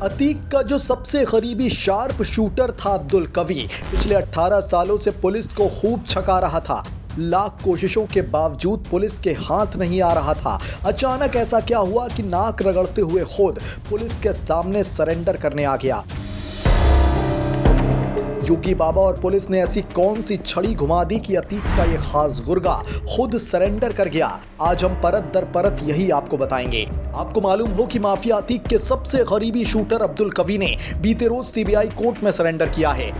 अतीक का जो सबसे करीबी शार्प शूटर था अब्दुल कवी, पिछले 18 सालों से पुलिस को खूब छका रहा था। लाख कोशिशों के बावजूद पुलिस के हाथ नहीं आ रहा था। अचानक ऐसा क्या हुआ कि नाक रगड़ते हुए खुद पुलिस के सामने सरेंडर करने आ गया। योगी बाबा और पुलिस ने ऐसी कौन सी छड़ी घुमा दी कि अतीक का ये खास गुर्गा खुद सरेंडर कर गया। आज हम परत दर परत यही आपको बताएंगे। आपको मालूम हो कि माफिया अतीक के सबसे करीबी शूटर अब्दुल कवी ने बीते रोज सीबीआई कोर्ट में सरेंडर किया है।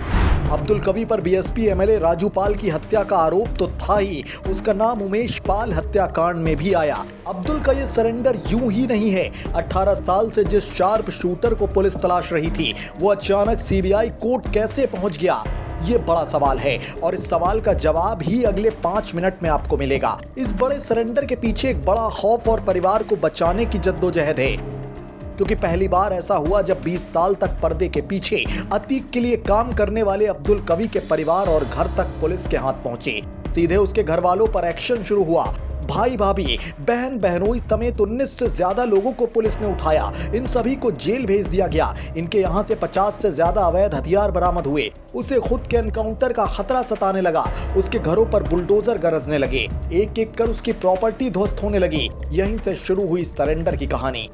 अब्दुल कवी पर बीएसपी एमएलए राजू पाल की हत्या का आरोप तो था ही, उसका नाम उमेश पाल हत्याकांड में भी आया। अब्दुल का ये सरेंडर यूं ही नहीं है। 18 साल से जिस शार्प शूटर को पुलिस तलाश रही थी, वो अचानक सीबीआई कोर्ट कैसे पहुंच गया, ये बड़ा सवाल है और इस सवाल का जवाब ही अगले 5 मिनट में आपको मिलेगा। इस बड़े सरेंडर के पीछे एक बड़ा खौफ और परिवार को बचाने की जद्दोजहद है, क्योंकि पहली बार ऐसा हुआ जब 20 साल तक पर्दे के पीछे अतीक के लिए काम करने वाले अब्दुल कवी के परिवार और घर तक पुलिस के हाथ पहुंचे। सीधे उसके घर वालों पर एक्शन शुरू हुआ। भाई भाभी, बहन बहनोई समेत 19 से ज्यादा लोगों को पुलिस ने उठाया। इन सभी को जेल भेज दिया गया। इनके यहाँ से 50 से ज्यादा अवैध हथियार बरामद हुए। उसे खुद के एनकाउंटर का खतरा सताने लगा। उसके घरों पर बुलडोजर गरजने लगे। एक एक कर उसकी प्रॉपर्टी ध्वस्त होने लगी। यहीं से शुरू हुई सरेंडर की कहानी।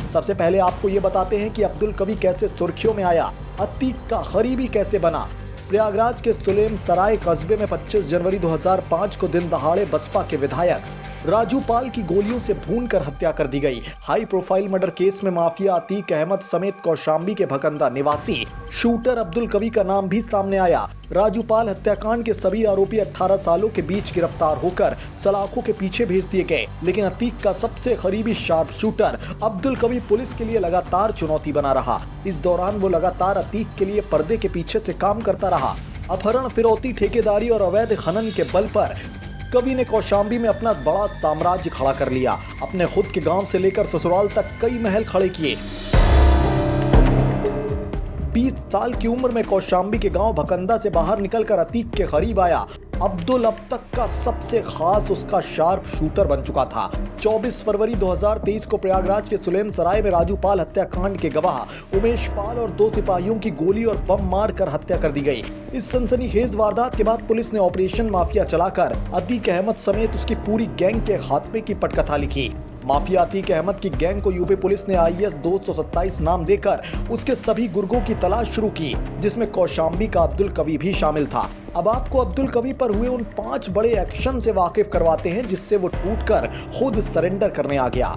सबसे पहले आपको ये बताते हैं कि अब्दुल कवी कैसे सुर्खियों में आया, अतीक का करीबी कैसे बना। प्रयागराज के सुलेम सराय कस्बे में 25 जनवरी 2005 को दिन दहाड़े बसपा के विधायक राजू पाल की गोलियों से भूनकर हत्या कर दी गई। हाई प्रोफाइल मर्डर केस में माफिया अतीक अहमद समेत कौशाम्बी के भकंदा निवासी शूटर अब्दुल कवी का नाम भी सामने आया। राजू पाल हत्याकांड के सभी आरोपी 18 सालों के बीच गिरफ्तार होकर सलाखों के पीछे भेज दिए गए, लेकिन अतीक का सबसे करीबी शार्प शूटर अब्दुल कवी पुलिस के लिए लगातार चुनौती बना रहा। इस दौरान वो लगातार अतीक के लिए पर्दे के पीछे से काम करता रहा। अपहरण, फिरौती, ठेकेदारी और अवैध खनन के बल पर कवि ने कौशाम्बी में अपना बड़ा साम्राज्य खड़ा कर लिया। अपने खुद के गांव से लेकर ससुराल तक कई महल खड़े किए। 20 साल की उम्र में कौशाम्बी के गांव भकंदा से बाहर निकलकर अतीक के करीब आया। अब्दुल अब तक का सबसे खास उसका शार्प शूटर बन चुका था। 24 फरवरी 2023 को प्रयागराज के सुलेम सराय में राजू पाल हत्याकांड के गवाह उमेश पाल और 2 सिपाहियों की गोली और बम मारकर हत्या कर दी गई। इस सनसनीखेज वारदात के बाद पुलिस ने ऑपरेशन माफिया चलाकर अतीक अहमद समेत उसकी पूरी गैंग के खात्मे की पटकथा लिखी। माफिया अतीक अहमद की गैंग को यूपी पुलिस ने IS 227 नाम देकर उसके सभी गुर्गों की तलाश शुरू की, जिसमें कौशाम्बी का अब्दुल कवी भी शामिल था। अब आपको अब्दुल कवी पर हुए उन 5 बड़े एक्शन से वाकिफ करवाते हैं, जिससे वो टूटकर खुद सरेंडर करने आ गया।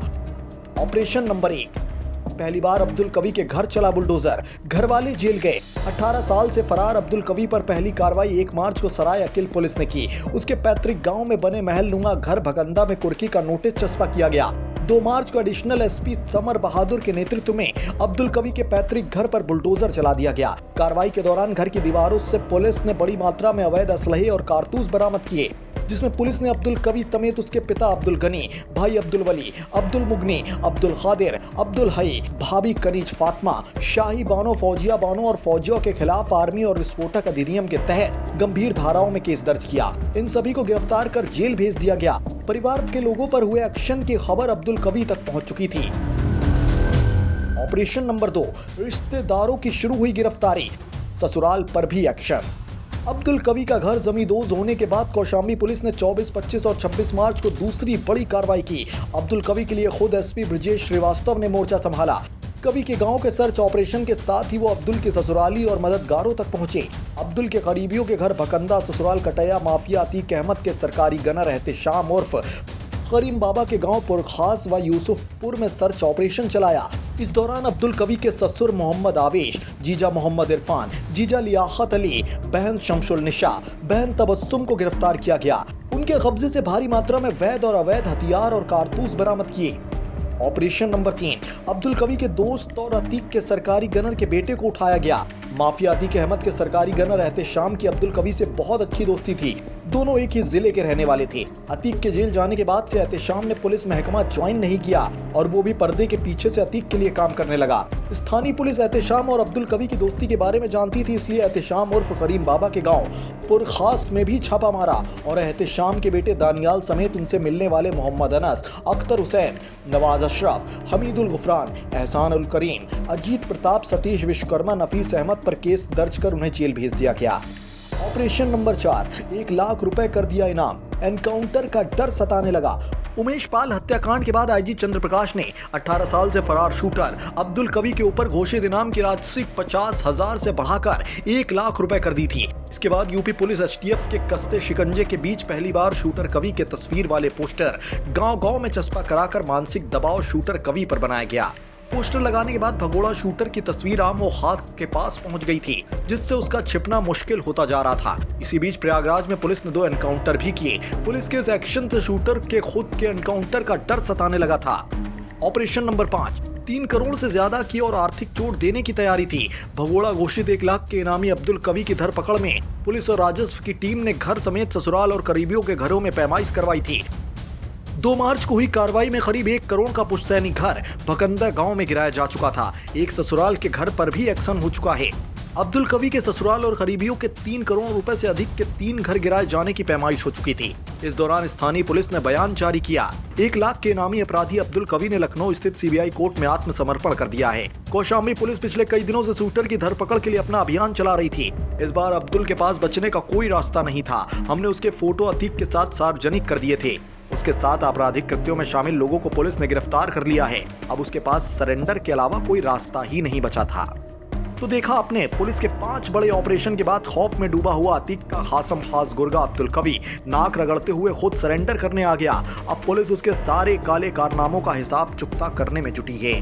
Operation number 1। पहली बार अब्दुल कवी के घर चला बुलडोजर, घर वाले जेल गए। 18 साल से फरार अब्दुल कवी पर पहली कार्रवाई 1 मार्च को सराय अकिल पुलिस ने की। उसके पैतृक गांव में बने महल नुमा घर भकंदा में कुर्की का नोटिस चस्पा किया गया। 2 मार्च को एडिशनल एसपी समर बहादुर के नेतृत्व में अब्दुल कवी के पैतृक घर पर बुलडोजर चला दिया गया। कार्रवाई के दौरान घर की दीवारों से पुलिस ने बड़ी मात्रा में अवैध असलहे और कारतूस बरामद किए, जिसमें पुलिस ने अब्दुल कवी समेत उसके पिता अब्दुल गनी, भाई अब्दुल वली, अब्दुल मुगनी, अब्दुल खादिर, अब्दुल हई, भाभी कनीज फातिमा, शाही बानो, फौजिया बानो और फौजियों के खिलाफ आर्मी और विस्फोटक अधिनियम के तहत गंभीर धाराओं में केस दर्ज किया। इन सभी को गिरफ्तार कर जेल भेज दिया गया। परिवार के लोगों पर हुए एक्शन की खबर अब्दुल कवी तक पहुंच चुकी थी। Operation number 2। रिश्तेदारों की शुरू हुई गिरफ्तारी, ससुराल पर भी एक्शन। अब्दुल कवी का घर जमींदोज होने के बाद कौशाम्बी पुलिस ने 24, 25 और 26 मार्च को दूसरी बड़ी कार्रवाई की। अब्दुल कवी के लिए खुद एसपी ब्रजेश श्रीवास्तव ने मोर्चा संभाला। कवी के गांव के सर्च ऑपरेशन के साथ ही वो अब्दुल के ससुराली और मददगारों तक पहुंचे। अब्दुल के करीबियों के घर भकंदा, ससुराल कटैया माफिया अतीक अहमद के सरकारी गनर एहतेशाम उर्फ करीम बाबा के गांव पुरखास व यूसुफपुर में सर्च ऑपरेशन चलाया। इस दौरान अब्दुल कवी के ससुर मोहम्मद आवेश, जीजा मोहम्मद इरफान, जीजा लियाकत अली, बहन शमशुल निशा, बहन तबस्सुम को गिरफ्तार किया गया। उनके कब्जे से भारी मात्रा में वैध और अवैध हथियार और कारतूस बरामद किए। Operation number 3। अब्दुल कवी के दोस्त और अतीक के सरकारी गनर के बेटे को उठाया गया। माफिया अतीक अहमद के सरकारी गनर एहतेशाम की अब्दुल कवी से बहुत अच्छी दोस्ती थी। दोनों एक ही जिले के रहने वाले थे। अतीक के जेल जाने के बाद से एहतेशाम ने पुलिस महकमा ज्वाइन नहीं किया और वो भी पर्दे के पीछे से अतीक के लिए काम करने लगा। स्थानीय पुलिस एहतेशाम और अब्दुल कवी की दोस्ती के बारे में जानती थी, इसलिए एहतेशाम उर्फ करीम बाबा के गांव पुरखास में भी छापा मारा और एहतेशाम के बेटे दानियाल समेत उनसे मिलने वाले मोहम्मद अनस, अख्तर हुसैन, नवाज अशरफ, हमीदुल गुफरान, एहसान उल करीम, अजीत प्रताप, सतीश विश्वकर्मा, नफीस अहमद पर केस दर्ज कर उन्हें जेल भेज दिया गया। ऑपरेशन नंबर 4, 1 लाख रुपए कर दिया इनाम, एनकाउंटर का डर सताने लगा। उमेश पाल हत्याकांड के बाद आईजी चंद्र प्रकाश ने 18 साल से फरार शूटर अब्दुल कवी के ऊपर घोषित इनाम की राशि 50,000 से बढ़ाकर 1 लाख रुपए कर दी थी। इसके बाद यूपी पुलिस एसटीएफ के कस्ते शिकंजे के बीच पहली बार शूटर कवी के तस्वीर वाले पोस्टर गांव-गांव में चस्पा कराकर मानसिक दबाव शूटर कवी पर बनाया गया। पोस्टर लगाने के बाद भगोड़ा शूटर की तस्वीर आम व खास के पास पहुंच गई थी, जिससे उसका छिपना मुश्किल होता जा रहा था। इसी बीच प्रयागराज में पुलिस ने 2 एनकाउंटर भी किए। पुलिस के इस एक्शन से शूटर के खुद के एनकाउंटर का डर सताने लगा था। ऑपरेशन नंबर 5, 3 करोड़ से ज्यादा की और आर्थिक चोट देने की तैयारी थी। भगोड़ा घोषित 1 लाख के इनामी अब्दुल कवी की धरपकड़ में पुलिस और राजस्व की टीम ने घर समेत ससुराल और करीबियों के घरों में पैमाइश करवाई थी। 2 मार्च को हुई कार्रवाई में करीब 1 करोड़ का पुश्तैनी घर भकंदा गांव में गिराया जा चुका था। एक ससुराल के घर पर भी एक्शन हो चुका है। अब्दुल कवी के ससुराल और करीबियों के 3 करोड़ रुपए से अधिक के 3 घर गिराए जाने की पैमाइश हो चुकी थी। इस दौरान स्थानीय पुलिस ने बयान जारी किया। 1 लाख के इनामी अपराधी अब्दुल कवी ने लखनऊ स्थित सीबीआई कोर्ट में आत्मसमर्पण कर दिया है। कौशाम्बी पुलिस पिछले कई दिनों से शूटर की धरपकड़ के लिए अपना अभियान चला रही थी। इस बार अब्दुल के पास बचने का कोई रास्ता नहीं था। हमने उसके फोटो अतीक के साथ सार्वजनिक कर दिए थे। उसके साथ आपराधिक कृत्यों में शामिल लोगों को पुलिस ने गिरफ्तार कर लिया है। अब उसके पास सरेंडर के अलावा कोई रास्ता ही नहीं बचा था। तो देखा आपने, पुलिस के 5 बड़े ऑपरेशन के बाद खौफ में डूबा हुआ अतीक का खासम खास गुर्गा अब्दुल कवी नाक रगड़ते हुए खुद सरेंडर करने आ गया। अब पुलिस उसके सारे काले कारनामों का हिसाब चुकता करने में जुटी है।